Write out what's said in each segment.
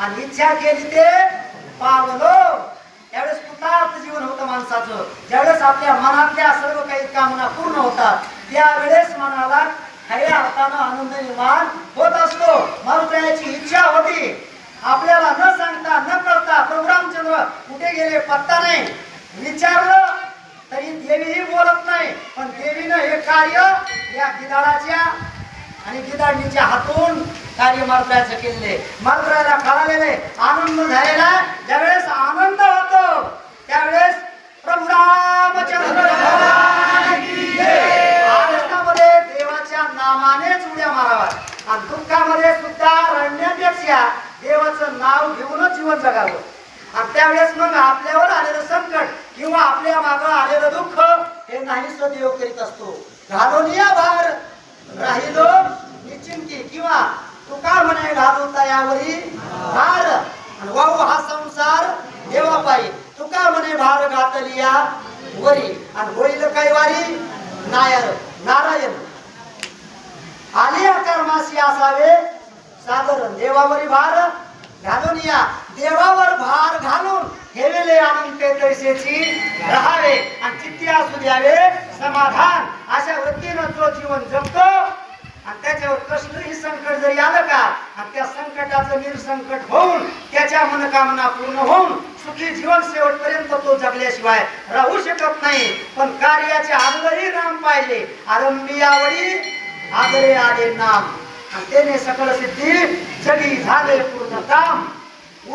आणि इच्छा केली ते पावलो. त्यावेळेस कृतार्थ जीवन होतं माणसाचं. ज्यावेळेस आपल्या मनातल्या सर्व काही कामना पूर्ण होतात त्यावेळेस मनाला खऱ्या अर्थानं आनंद निर्माण होत असतो. मारुतीची इच्छा होती. आपल्याला न सांगता न कळता प्रभू रामचंद्र कुठे गेले पत्ता नाही. विचारलं तरी देवीही बोलत नाही. पण देवीनं हे कार्य या गिधाडाच्या आणि गिधाडणीच्या हातून कार्य मारुतीचं केले. मारुतीला कळालेले आनंद झालेला. ज्यावेळेस आनंद होतो त्यावेळेस प्रभू रामचंद्र आनंदामध्ये देवाच्या नामानेच उड्या मारावा आणि दुःखामध्ये सुद्धा रडण्यापेक्षा देवाचं नाव घेऊनच जीवन जगावं. आणि त्यावेळेस मग आपल्यावर आलेलं संकट किंवा आपल्या मागं आलेलं दुःख हे नाहीसं देव करीत असतो. घालोनिया भार राहिलो निश्चिंती किंवा तुका म्हणे घालूता यावरी भार आणि वाहू हा संसार देवापायी तुका म्हणे भार घातलिया वरी आणि होईल काही वारी नारायण आलिया कर्माशी असावे साधारण देवावरी भार घालून या देवावर भार घालून ठेवले आणून ते तैसेची राहावे आणि चित्ती असू द्यावे समाधान. अशा वृत्तीनं जो जीवन जगतो आणि त्याच्यावर कसलंही संकट जरी आलं का आणि त्या संकटाचं निरसंकट होऊन त्याच्या मनोकामना पूर्ण होऊन सुखी जीवन शेवटपर्यंत तो जगल्याशिवाय राहू शकत नाही. पण कार्याच्या अगोदरही राम पाहिले आरंभी आवडी आदरे आले नाम आणि त्याने सकल सिद्धी जगी झाले पूर्ण काम.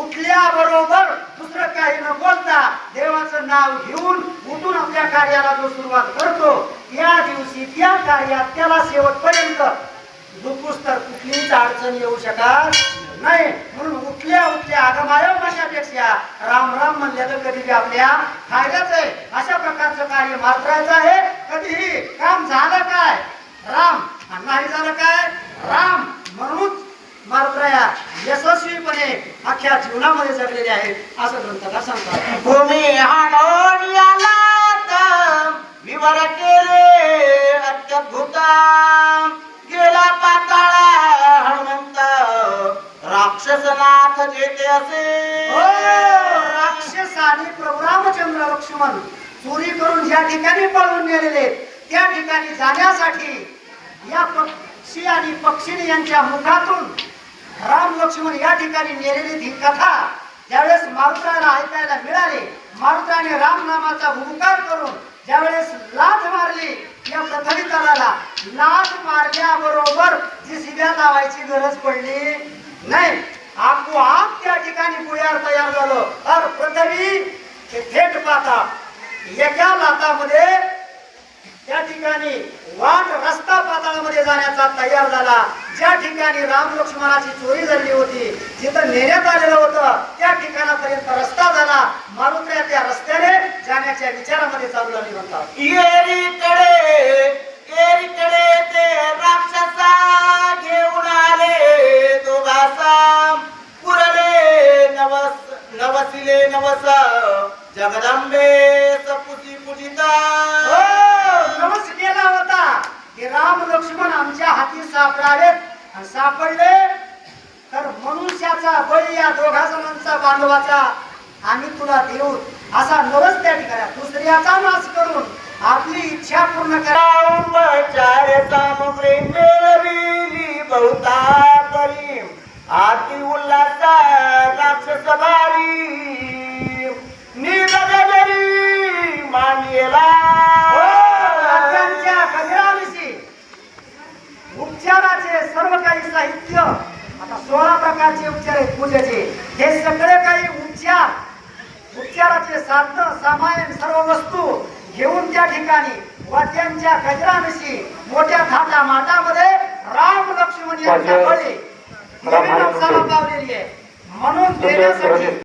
उठल्या बरोबर दुसरं काही न बोलता देवाचं नाव घेऊन उठून आपल्या कार्याला जो सुरुवात करतो या दिवशी त्या कार्यात त्याला शेवटपर्यंत दुखूस तर कुठलीच अडचण येऊ शकत नाही. म्हणून उठल्या आगमाया कशापेक्षा राम राम म्हणल्या तर कधी आपल्या फायद्याच आहे. अशा प्रकारचं कार्य मात्रायचं आहे. कधीही काम झालं काय राम आणि नाही झालं काय राम. म्हणून मारुतराया यशस्वीपणे अख्ख्या जीवनामध्ये जगलेले आहेत असं ग्रंथकार सांगतात. भूमी हाणून याला विवर केले अत्यद्भुत गेला पाताळा हनुमंत राक्षसनाथ जेते असे. राक्षसाने प्रभू रामचंद्र लक्ष्मण चोरी करून ज्या ठिकाणी पळून गेलेले त्या ठिकाणी जाण्यासाठी या पक्षी आणि पक्षिणी यांच्या मुखातून राम लक्ष्मण या ठिकाणी नेलेली ही कथा ज्यावेळेस मारुतीला ऐकायला मिळाली. मारुतीने राम नामाचा हुंकार करून ज्यावेळेस लाथ मारली या प्रथविताला लाथ मारल्याबरोबर जी शिव्या लावायची गरज पडली नाही. आपोआप त्या ठिकाणी भुयार तयार झालं. तर पृथ्वी थेट पाता एका लाथामध्ये त्या ठिकाणी वाट रस्ता पाताळामध्ये जाण्याचा तयार झाला. ज्या ठिकाणी राम लक्ष्मणाची चोरी झाली होती जिथं नेण्यात आलेलं होतं त्या ठिकाणापर्यंत रस्ता झाला. मारुती त्या रस्त्याने जाण्याच्या विचारामध्ये चालू झाली म्हणतात. एरीकडे ते राक्षसा घेऊन आले दोघासा पुरले नवसिले नवस जगदंबे सपुसी पूजिता. नवस केला होता की राम लक्ष्मण आमच्या हाती सापडावेत आणि सापडले तर मनुष्याचा बळी या दोघा जणांचा बांधवाचा आम्ही तुला देऊ असा नवस त्या ठिकाणी दुसऱ्याचा नाश करून आपली इच्छा पूर्ण बहुता परी आती उल्हासा राक्षस बारी नीलगरी मानियला. उपचाराचे सर्व काही साहित्य आता 16 प्रकारचे उपचार आहेत पूजेचे. हे सगळे काही उपचाराचे साधन सामान सर्व वस्तू घेऊन त्या ठिकाणी वाद्यांच्या गजरांशी मोठ्या थाटा माटामध्ये राम लक्ष्मण यांच्या बळी पावलेली आहे म्हणून देण्यासाठी